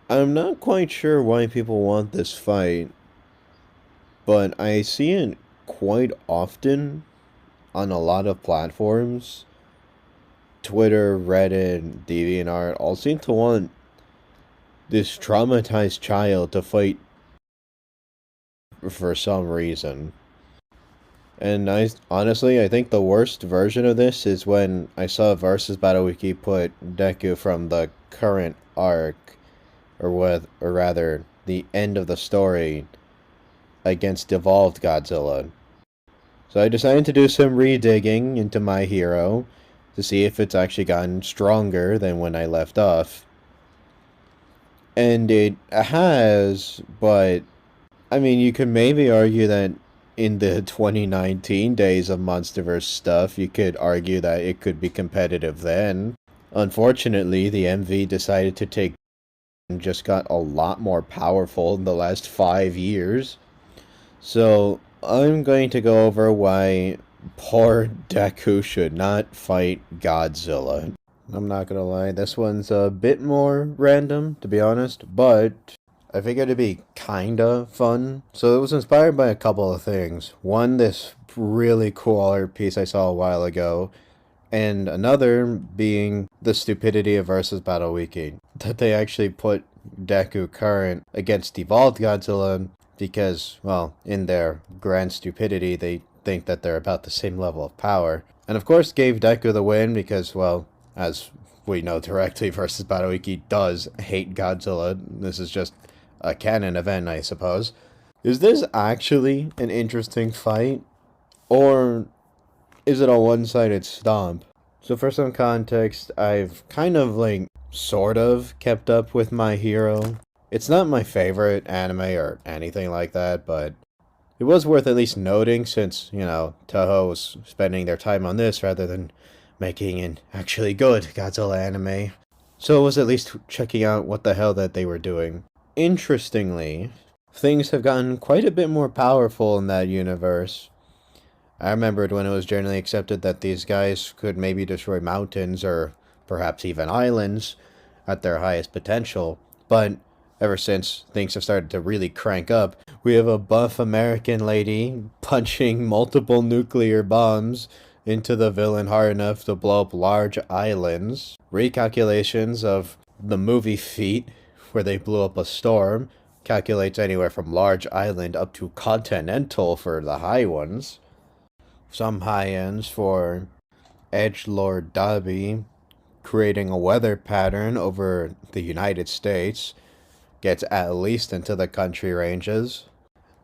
I'm not quite sure why people want this fight, but I see it quite often on a lot of platforms. Twitter, Reddit, DeviantArt all seem to want this traumatized child to fight for some reason. And I honestly, I think the worst version of this is when I saw Versus Battle Wiki put Deku from the current arc, or rather, the end of the story against Evolved Godzilla. So I decided to do some redigging into my hero to see if it's actually gotten stronger than when I left off. And it has, but I mean, you could maybe argue that in the 2019 days of MonsterVerse stuff, you could argue that it could be competitive then. Unfortunately, the MV decided to take and just got a lot more powerful in the last 5 years. So I'm going to go over why poor Deku should not fight Godzilla. I'm not gonna lie, this one's a bit more random, to be honest, but I figured it'd be kinda fun. So it was inspired by a couple of things. One, this really cool art piece I saw a while ago, and another being the stupidity of Versus Battle Wiki. That they actually put Deku current against Evolved Godzilla because, well, in their grand stupidity, they think that they're about the same level of power. And of course gave Deku the win because, well, as we know directly, Versus Battle Wiki does hate Godzilla. This is just a canon event, I suppose. Is this actually an interesting fight? Or is it a one-sided stomp? So for some context, I've kind of sort of kept up with my hero. It's not my favorite anime or anything like that, but it was worth at least noting since, Toho was spending their time on this rather than making an actually good Godzilla anime. So it was at least checking out what the hell that they were doing. Interestingly, things have gotten quite a bit more powerful in that universe. I remembered when it was generally accepted that these guys could maybe destroy mountains or perhaps even islands at their highest potential, but ever since things have started to really crank up, we have a buff American lady punching multiple nuclear bombs into the villain hard enough to blow up large islands. Recalculations of the movie Feat, where they blew up a storm, calculates anywhere from large island up to continental for the high ones. Some high ends for Edgelord Dobby creating a weather pattern over the United States gets at least into the country ranges.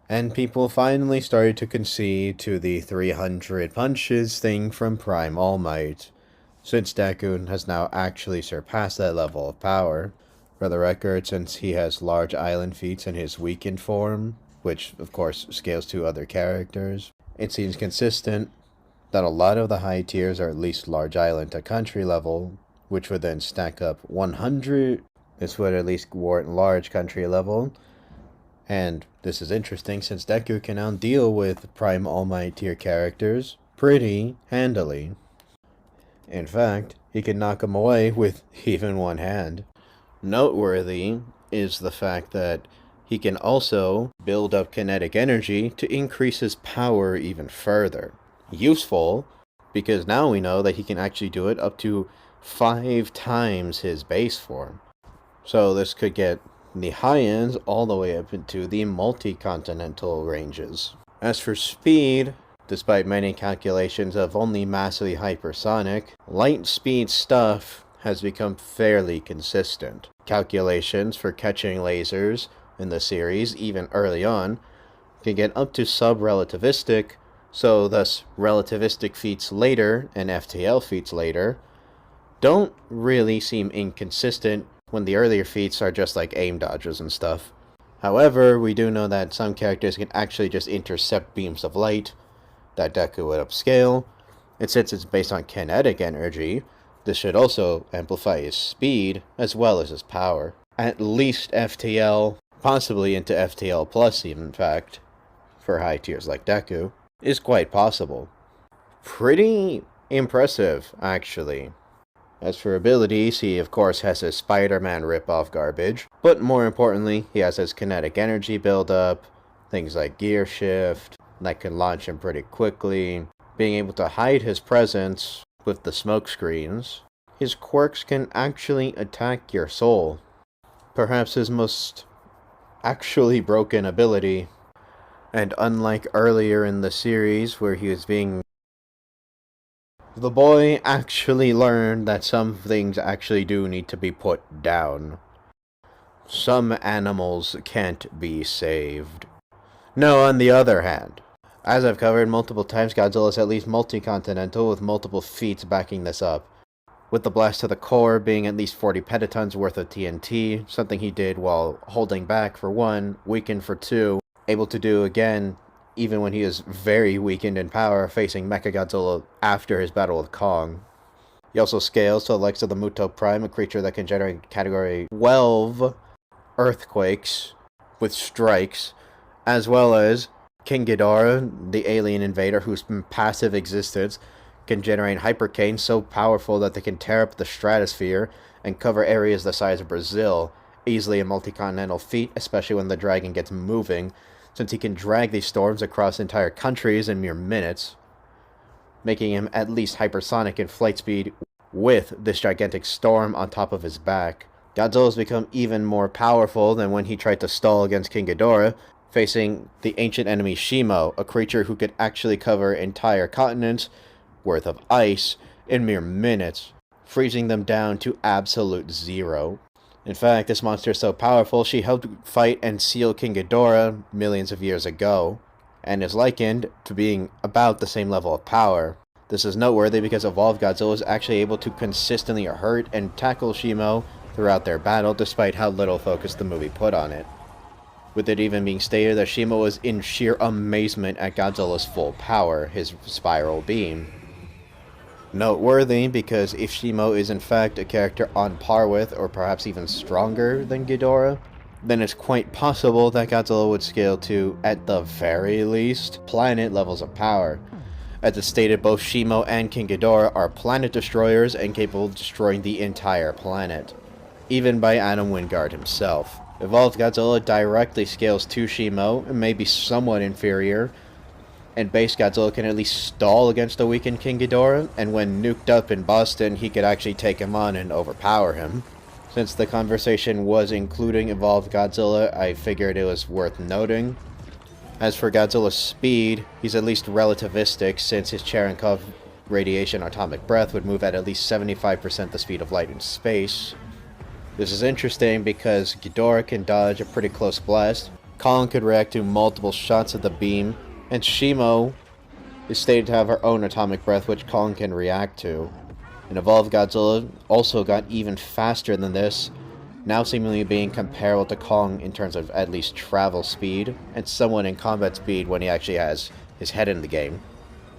And people finally started to concede to the 300 punches thing from Prime All Might, since Deku has now actually surpassed that level of power. For the record, since he has large island feats in his weakened form, which of course scales to other characters, it seems consistent that a lot of the high tiers are at least large island to country level, which would then stack up 100. This would at least warrant large country level. And this is interesting since Deku can now deal with Prime All Might tier characters pretty handily. In fact, he can knock them away with even one hand. Noteworthy is the fact that he can also build up kinetic energy to increase his power even further. Useful, because now we know that he can actually do it up to 5 times his base form. So this could get the high ends all the way up into the multi-continental ranges. As for speed, despite many calculations of only massively hypersonic, light speed stuff has become fairly consistent. Calculations for catching lasers in the series, even early on, can get up to sub-relativistic, so thus relativistic feats later and FTL feats later don't really seem inconsistent when the earlier feats are just like aim dodges and stuff. However, we do know that some characters can actually just intercept beams of light that Deku would upscale, and since it's based on kinetic energy, this should also amplify his speed as well as his power. At least FTL, possibly into FTL plus even, in fact, for high tiers like Deku, is quite possible. Pretty impressive, actually. As for abilities, he of course has his Spider-Man ripoff garbage, but more importantly, he has his kinetic energy buildup, things like gear shift, that can launch him pretty quickly, being able to hide his presence with the smoke screens. His quirks can actually attack your soul. Perhaps his most actually broken ability. And unlike earlier in the series where he was being... the boy actually learned that some things actually do need to be put down. Some animals can't be saved. No, on the other hand, as I've covered multiple times, Godzilla is at least multi-continental with multiple feats backing this up. With the blast to the core being at least 40 petatons worth of TNT, something he did while holding back for 1, weakened for 2, able to do again even when he is very weakened in power facing Mechagodzilla after his battle with Kong. He also scales to the likes of the Muto Prime, a creature that can generate category 12 earthquakes with strikes, as well as King Ghidorah, the alien invader whose passive existence can generate hypercanes so powerful that they can tear up the stratosphere and cover areas the size of Brazil, easily a multi-continental feat, especially when the dragon gets moving, since he can drag these storms across entire countries in mere minutes, making him at least hypersonic in flight speed with this gigantic storm on top of his back. Godzilla has become even more powerful than when he tried to stall against King Ghidorah, facing the ancient enemy Shimo, a creature who could actually cover entire continents worth of ice in mere minutes, freezing them down to absolute zero. In fact, this monster is so powerful, she helped fight and seal King Ghidorah millions of years ago, and is likened to being about the same level of power. This is noteworthy because Evolved Godzilla is actually able to consistently hurt and tackle Shimo throughout their battle, despite how little focus the movie put on it, with it even being stated that Shimo was in sheer amazement at Godzilla's full power, his spiral beam. Noteworthy because if Shimo is in fact a character on par with, or perhaps even stronger than Ghidorah, then it's quite possible that Godzilla would scale to, at the very least, planet levels of power. As it's stated, both Shimo and King Ghidorah are planet destroyers and capable of destroying the entire planet, even by Adam Wingard himself. Evolved Godzilla directly scales to Shimo and may be somewhat inferior, and base Godzilla can at least stall against a weakened King Ghidorah, and when nuked up in Boston, he could actually take him on and overpower him. Since the conversation was including Evolved Godzilla, I figured it was worth noting. As for Godzilla's speed, he's at least relativistic, since his Cherenkov radiation atomic breath would move at least 75% the speed of light in space. This is interesting because Ghidorah can dodge a pretty close blast, Kong could react to multiple shots of the beam, and Shimo is stated to have her own atomic breath which Kong can react to. And Evolved Godzilla also got even faster than this, now seemingly being comparable to Kong in terms of at least travel speed, and somewhat in combat speed when he actually has his head in the game.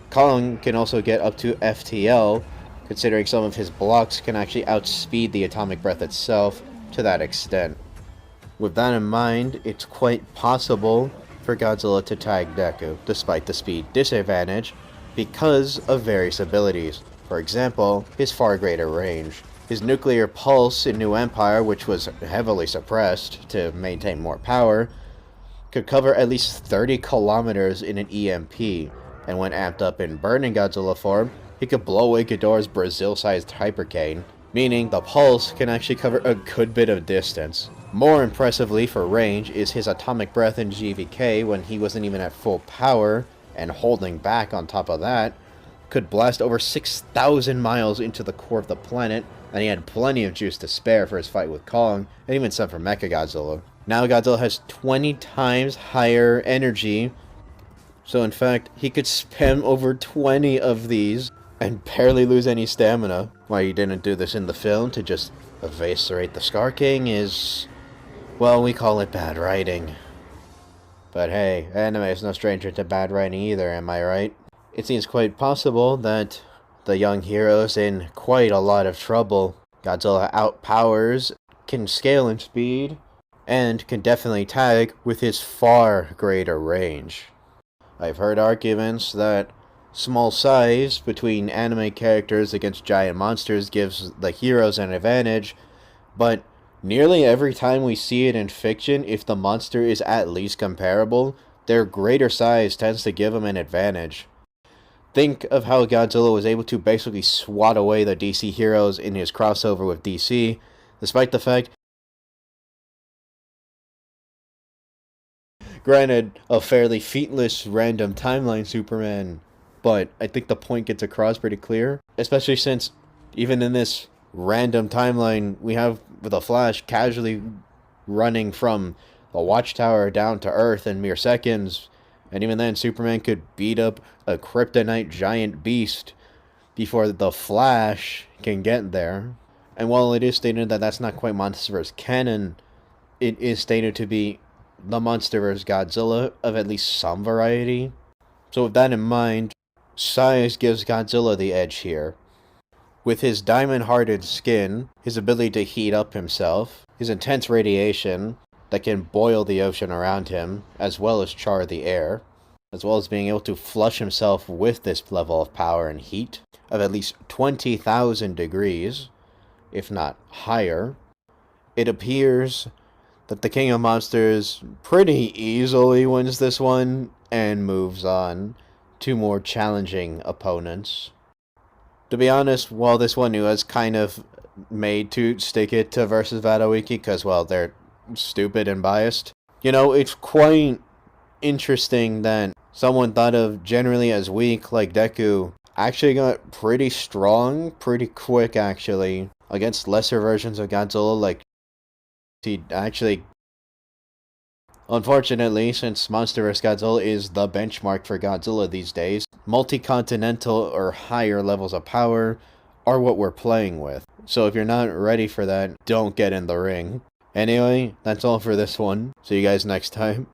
Kong can also get up to FTL, considering some of his blocks can actually outspeed the atomic breath itself to that extent. With that in mind, it's quite possible for Godzilla to tag Deku, despite the speed disadvantage, because of various abilities. For example, his far greater range. His nuclear pulse in New Empire, which was heavily suppressed to maintain more power, could cover at least 30 kilometers in an EMP, and when amped up in Burning Godzilla form, he could blow away Ghidorah's Brazil-sized hypercane, meaning the pulse can actually cover a good bit of distance. More impressively for range is his atomic breath in GVK when he wasn't even at full power, and holding back on top of that, could blast over 6,000 miles into the core of the planet, and he had plenty of juice to spare for his fight with Kong, and even some for Mechagodzilla. Now Godzilla has 20 times higher energy, so in fact, he could spam over 20 of these and barely lose any stamina. Why he didn't do this in the film to just eviscerate the Scar King is, well, we call it bad writing. But hey, anime is no stranger to bad writing either, am I right? It seems quite possible that the young hero's in quite a lot of trouble. Godzilla outpowers, can scale in speed, and can definitely tag with his far greater range. I've heard arguments that Small size between anime characters against giant monsters gives the heroes an advantage, but nearly every time we see it in fiction, if the monster is at least comparable, their greater size tends to give them an advantage. Think of how Godzilla was able to basically swat away the DC heroes in his crossover with DC, despite the fact, granted, a fairly featless random timeline Superman, but I think the point gets across pretty clear, especially since even in this random timeline, we have the Flash casually running from the Watchtower down to Earth in mere seconds, and even then, Superman could beat up a kryptonite giant beast before the Flash can get there. And while it is stated that that's not quite MonsterVerse canon, it is stated to be the MonsterVerse Godzilla of at least some variety. So with that in mind, size gives Godzilla the edge here. With his diamond-hearted skin, his ability to heat up himself, his intense radiation that can boil the ocean around him, as well as char the air, as well as being able to flush himself with this level of power and heat of at least 20,000 degrees, if not higher, it appears that the King of Monsters pretty easily wins this one and moves on to more challenging opponents. To be honest, while this one was kind of made to stick it to versus Battle Wiki because, well, they're stupid and biased, it's quite interesting that someone thought of generally as weak like Deku actually got pretty strong pretty quick actually against lesser versions of Godzilla. Like, he actually, unfortunately, since MonsterVerse Godzilla is the benchmark for Godzilla these days, multi-continental or higher levels of power are what we're playing with. So if you're not ready for that, don't get in the ring. Anyway, that's all for this one. See you guys next time.